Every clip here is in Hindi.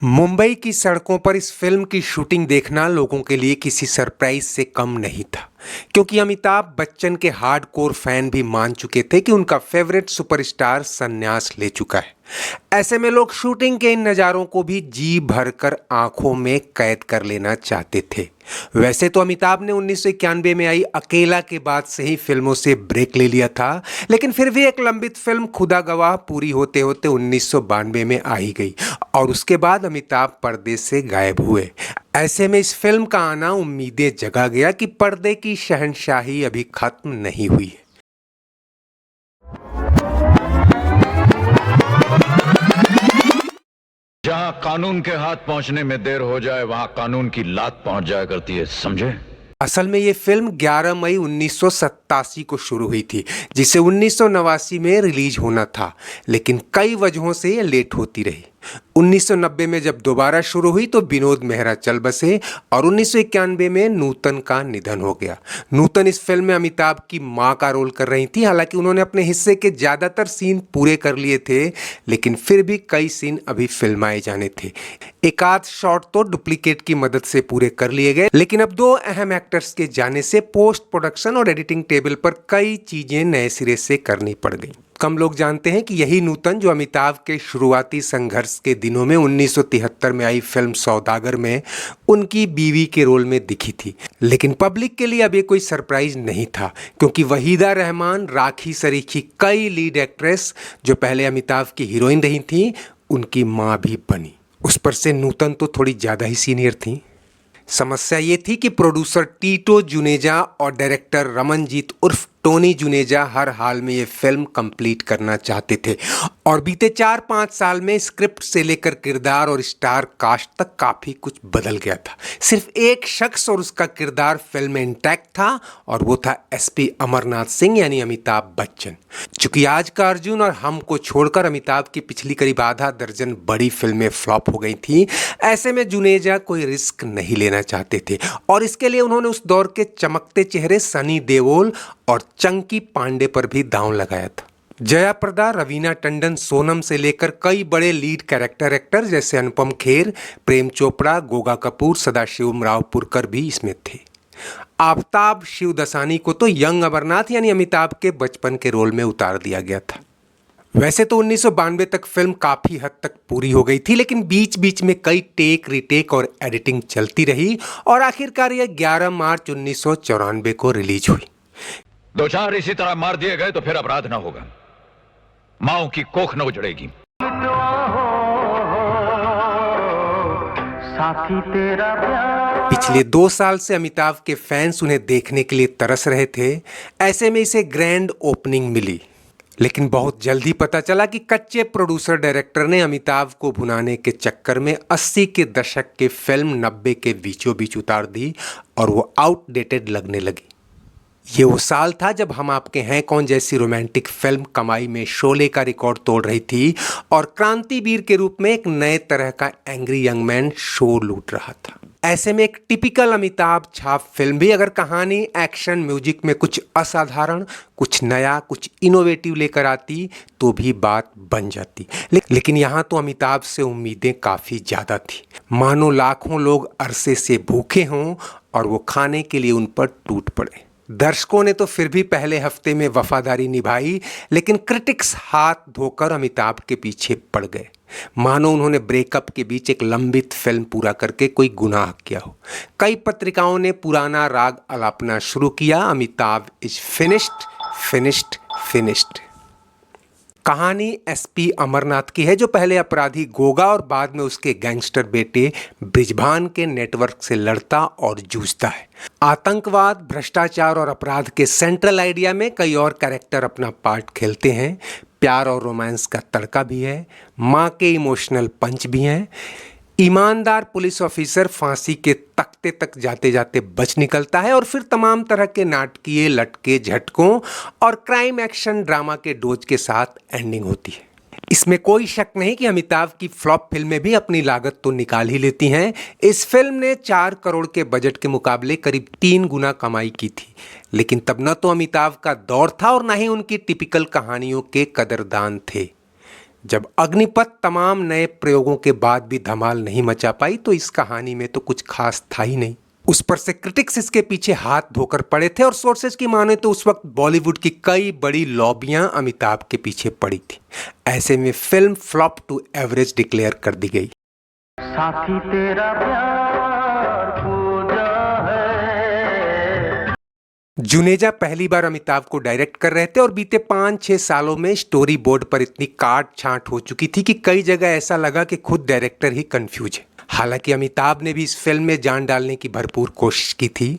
मुंबई की सड़कों पर इस फिल्म की शूटिंग देखना लोगों के लिए किसी सरप्राइज से कम नहीं था, क्योंकि अमिताभ बच्चन के हार्डकोर फैन भी मान चुके थे कि उनका फेवरेट सुपरस्टार संन्यास ले चुका है। ऐसे में लोग शूटिंग के इन नज़ारों को भी जी भरकर आंखों में कैद कर लेना चाहते थे। वैसे तो अमिताभ ने 1991 में आई अकेला के बाद से ही फिल्मों से ब्रेक ले लिया था, लेकिन फिर भी एक लंबित फिल्म खुदा गवाह पूरी होते होते 1992 में आ ही गई और उसके बाद अमिताभ पर्दे से गायब हुए। ऐसे में इस फिल्म का आना उम्मीदें जगा गया कि पर्दे की शहंशाही अभी खत्म नहीं हुई है। जहां कानून के हाथ पहुंचने में देर हो जाए वहां कानून की लात पहुंच जाया करती है, समझे? असल में ये फिल्म 11 मई 1987 को शुरू हुई थी, जिसे 1989 में रिलीज होना था, लेकिन कई वजहों से ये लेट होती रही। 1990 में जब दोबारा शुरू हुई तो विनोद मेहरा चल बसे और 1991 में नूतन का निधन हो गया। नूतन इस फिल्म में अमिताभ की मां का रोल कर रही थी। हालांकि उन्होंने अपने हिस्से के ज़्यादातर सीन पूरे कर लिए थे, लेकिन फिर भी कई सीन अभी फिल्माए जाने थे। एक आध शॉट तो डुप्लीकेट की मदद से पूरे कर लिए गए, लेकिन अब दो अहम एक्टर्स के जाने से पोस्ट प्रोडक्शन और एडिटिंग टेबल पर कई चीज़ें नए सिरे से करनी पड़ गई। कम लोग जानते हैं कि यही नूतन जो अमिताभ के शुरुआती संघर्ष के दिनों में 1973 में आई फिल्म सौदागर में उनकी बीवी के रोल में दिखी थी। लेकिन पब्लिक के लिए अब ये कोई सरप्राइज नहीं था, क्योंकि वहीदा रहमान, राखी सरीखी कई लीड एक्ट्रेस जो पहले अमिताभ की हीरोइन रही थी, उनकी माँ भी बनी। उस पर से नूतन तो थोड़ी ज़्यादा ही सीनियर थी। समस्या ये थी कि प्रोड्यूसर टीटो जुनेजा और डायरेक्टर रमनजीत उर्फ टोनी जुनेजा हर हाल में ये फिल्म कंप्लीट करना चाहते थे और बीते 4-5 साल में स्क्रिप्ट से लेकर किरदार और स्टार कास्ट तक काफ़ी कुछ बदल गया था। सिर्फ एक शख्स और उसका किरदार फिल्म में इंटैक्ट था और वो था एसपी अमरनाथ सिंह यानी अमिताभ बच्चन। चूंकि आज का अर्जुन और हम को छोड़कर अमिताभ की पिछली करीब आधा दर्जन बड़ी फिल्में फ्लॉप हो गई थी, ऐसे में जुनेजा कोई रिस्क नहीं लेना चाहते थे और इसके लिए उन्होंने उस दौर के चमकते चेहरे सनी देओल और चंकी पांडे पर भी दांव लगाया था। जया प्रदा, रवीना टंडन, सोनम से लेकर कई बड़े लीड कैरेक्टर एक्टर जैसे अनुपम खेर, प्रेम चोपड़ा, गोगा कपूर, सदाशिवम रावपुरकर भी इसमें थे। आफताब शिवदसानी को तो यंग अमरनाथ यानी अमिताभ के बचपन के रोल में उतार दिया गया था। वैसे तो 1992 तक फिल्म काफ़ी हद तक पूरी हो गई थी, लेकिन बीच बीच में कई टेक, रिटेक और एडिटिंग चलती रही और आखिरकार यह 11 मार्च 1994 को रिलीज हुई। दो चार इसी तरह मार दिए गए तो फिर अपराध ना होगा, माओ की कोख न उजड़ेगी। पिछले 2 साल से अमिताभ के फैंस उन्हें देखने के लिए तरस रहे थे। ऐसे में इसे ग्रैंड ओपनिंग मिली, लेकिन बहुत जल्दी पता चला कि कच्चे प्रोड्यूसर डायरेक्टर ने अमिताभ को भुनाने के चक्कर में 80 के दशक के फिल्म 90 के बीचों बीच उतार दी और वो आउटडेटेड लगने लगी। ये वो साल था जब हम आपके हैं कौन जैसी रोमांटिक फिल्म कमाई में शोले का रिकॉर्ड तोड़ रही थी और क्रांतिवीर के रूप में एक नए तरह का एंग्री यंग मैन शो लूट रहा था। ऐसे में एक टिपिकल अमिताभ छाप फिल्म भी अगर कहानी, एक्शन, म्यूजिक में कुछ असाधारण, कुछ नया, कुछ इनोवेटिव लेकर आती तो भी बात बन जाती। लेकिन यहाँ तो अमिताभ से उम्मीदें काफ़ी ज़्यादा थी, मानो लाखों लोग अरसे से भूखे हों और वो खाने के लिए उन पर टूट पड़े। दर्शकों ने तो फिर भी पहले हफ्ते में वफादारी निभाई, लेकिन क्रिटिक्स हाथ धोकर अमिताभ के पीछे पड़ गए, मानो उन्होंने ब्रेकअप के बीच एक लंबित फिल्म पूरा करके कोई गुनाह किया हो। कई पत्रिकाओं ने पुराना राग अलापना शुरू किया, Amitabh is finished, finished, finished. कहानी एसपी अमरनाथ की है, जो पहले अपराधी गोगा और बाद में उसके गैंगस्टर बेटे ब्रिजभान के नेटवर्क से लड़ता और जूझता है। आतंकवाद, भ्रष्टाचार और अपराध के सेंट्रल आइडिया में कई और कैरेक्टर अपना पार्ट खेलते हैं। प्यार और रोमांस का तड़का भी है, माँ के इमोशनल पंच भी हैं। ईमानदार पुलिस ऑफिसर फांसी के तख्ते तक जाते जाते बच निकलता है और फिर तमाम तरह के नाटकीय लटके झटकों और क्राइम एक्शन ड्रामा के डोज के साथ एंडिंग होती है। इसमें कोई शक नहीं कि अमिताभ की फ्लॉप फिल्में भी अपनी लागत तो निकाल ही लेती हैं। इस फिल्म ने 4 करोड़ के बजट के मुकाबले करीब 3 गुना कमाई की थी, लेकिन तब न तो अमिताभ का दौर था और न ही उनकी टिपिकल कहानियों के कदरदान थे। जब अग्निपथ तमाम नए प्रयोगों के बाद भी धमाल नहीं मचा पाई तो इस कहानी में तो कुछ खास था ही नहीं। उस पर से क्रिटिक्स इसके पीछे हाथ धोकर पड़े थे और सोर्सेज की माने तो उस वक्त बॉलीवुड की कई बड़ी लॉबियां अमिताभ के पीछे पड़ी थी। ऐसे में film flop to average declare कर दी गई। साथी तेरा प्यार पूजा है। जुनेजा पहली बार अमिताभ को डायरेक्ट कर रहे थे और बीते 5-6 सालों में स्टोरी बोर्ड पर इतनी काट छांट हो चुकी थी कि कई जगह ऐसा लगा कि खुद डायरेक्टर ही कंफ्यूज है। हालांकि अमिताभ ने भी इस फिल्म में जान डालने की भरपूर कोशिश की थी।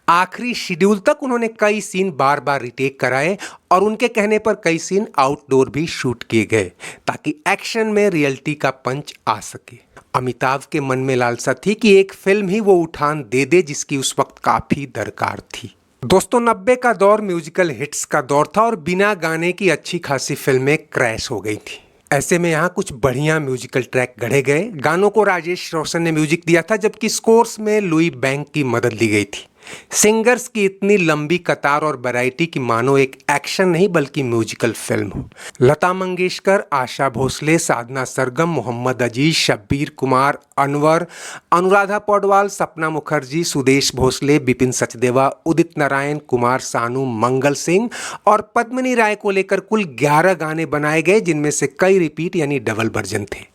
आखिरी शेड्यूल तक उन्होंने कई सीन बार बार रिटेक कराए और उनके कहने पर कई सीन आउटडोर भी शूट किए गए ताकि एक्शन में रियलिटी का पंच आ सके। अमिताभ के मन में लालसा थी कि एक फिल्म ही वो उठान दे दे जिसकी उस वक्त काफी दरकार थी। दोस्तों 90 का दौर म्यूजिकल हिट्स का दौर था और बिना गाने की अच्छी खासी फिल्में क्रैश हो गई थी। ऐसे में यहाँ कुछ बढ़िया म्यूजिकल ट्रैक गढ़े गए। गानों को राजेश रोशन ने म्यूजिक दिया था जबकि स्कोर्स में लुई बैंक की मदद ली गई थी। सिंगर्स की इतनी लंबी कतार और वैरायटी की मानो एक एक्शन नहीं बल्कि म्यूजिकल फिल्म हो। लता मंगेशकर, आशा भोसले, साधना सरगम, मोहम्मद अजीज, शब्बीर कुमार, अनवर, अनुराधा पौडवाल, सपना मुखर्जी, सुदेश भोसले, बिपिन सचदेवा, उदित नारायण, कुमार सानू, मंगल सिंह और पद्मिनी राय को लेकर कुल 11 गाने बनाए गए जिनमें से कई रिपीट यानी डबल वर्जन थे।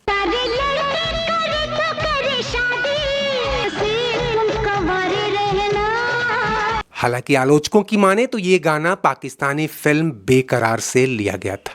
हालांकि आलोचकों की माने तो ये गाना पाकिस्तानी फिल्म बेकरार से लिया गया था।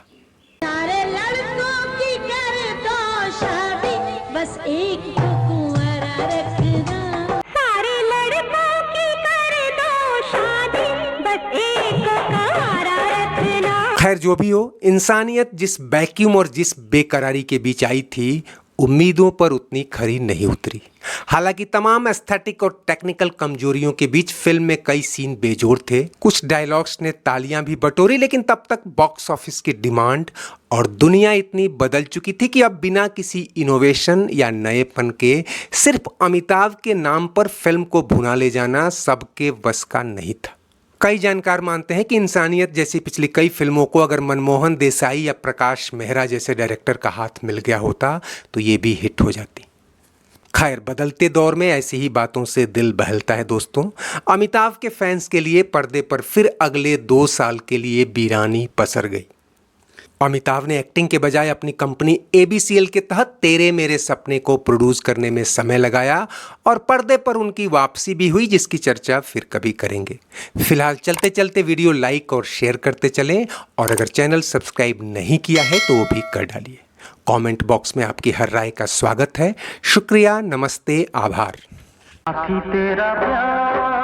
सारे लड़कों की कर दो शादी, बस एक को कुंवारा रखना। सारे लड़कों की कर दो शादी, बस एक को कुंवारा रखना। खैर जो भी हो, इंसानियत जिस वैक्यूम और जिस बेकरारी के बीच आई थी उम्मीदों पर उतनी खरी नहीं उतरी। हालांकि तमाम एस्थेटिक और टेक्निकल कमजोरियों के बीच फिल्म में कई सीन बेजोड़ थे। कुछ डायलॉग्स ने तालियां भी बटोरी, लेकिन तब तक बॉक्स ऑफिस की डिमांड और दुनिया इतनी बदल चुकी थी कि अब बिना किसी इनोवेशन या नएपन के सिर्फ अमिताभ के नाम पर फिल्म को भुना ले जाना सबके बस का नहीं था। कई जानकार मानते हैं कि इंसानियत जैसी पिछली कई फिल्मों को अगर मनमोहन देसाई या प्रकाश मेहरा जैसे डायरेक्टर का हाथ मिल गया होता तो ये भी हिट हो जाती। खैर बदलते दौर में ऐसी ही बातों से दिल बहलता है दोस्तों। अमिताभ के फैंस के लिए पर्दे पर फिर अगले 2 साल के लिए वीरानी पसर गई। अमिताभ ने एक्टिंग के बजाय अपनी कंपनी ABCL के तहत तेरे मेरे सपने को प्रोड्यूस करने में समय लगाया और पर्दे पर उनकी वापसी भी हुई जिसकी चर्चा फिर कभी करेंगे। फिलहाल चलते चलते वीडियो लाइक और शेयर करते चलें और अगर चैनल सब्सक्राइब नहीं किया है तो वो भी कर डालिए। कमेंट बॉक्स में आपकी हर राय का स्वागत है। शुक्रिया, नमस्ते, आभार। साथी तेरा प्यार